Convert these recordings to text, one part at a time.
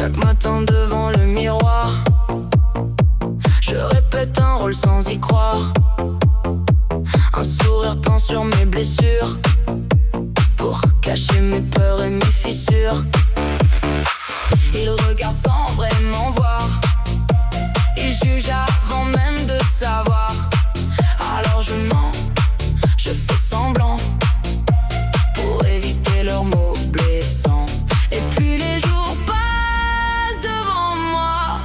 Chaque matin devant le miroir, je répète un rôle sans y croire. Un sourire peint sur mes blessures pour cacher mes peurs et mes fissures. Il regarde sans vraiment voir, il juge avant même de savoir. Alors je mens, je fais semblant pour éviter leurs mots blessants. Et plus les jours passent devant moi,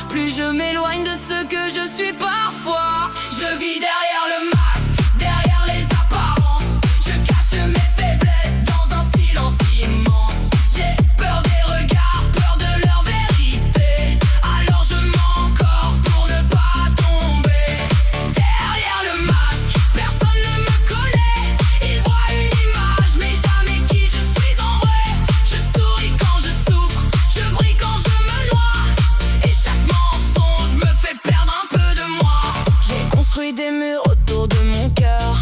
plus je m'éloigne de ce que je suis parfois. Je vis derrière le masque, derrière les apparences. Je cache mes faiblesses dans un silence immense. J'ai peur des regards, peur de leur vérité. Alors je mens encore pour ne pas tomber. Derrière le masque, personne ne me connaît. Ils voient une image mais jamais qui je suis en vrai. Je souris quand je souffre, je brille quand je me noie. Et chaque mensonge me fait perdre un peu de moi. J'ai construit des murs autour de mon cœur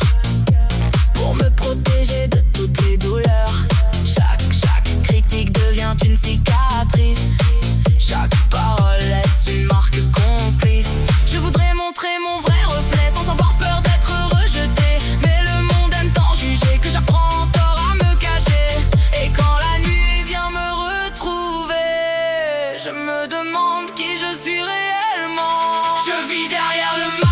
pour me protéger de toutes les douleurs. Chaque critique devient une cicatrice. Chaque parole laisse une marque complice. Je voudrais montrer mon vrai reflet sans avoir peur d'être rejeté. Mais le monde aime tant juger que j'apprends encore à me cacher. Et quand la nuit vient me retrouver, je me demande qui je suis réellement. Je vis derrière le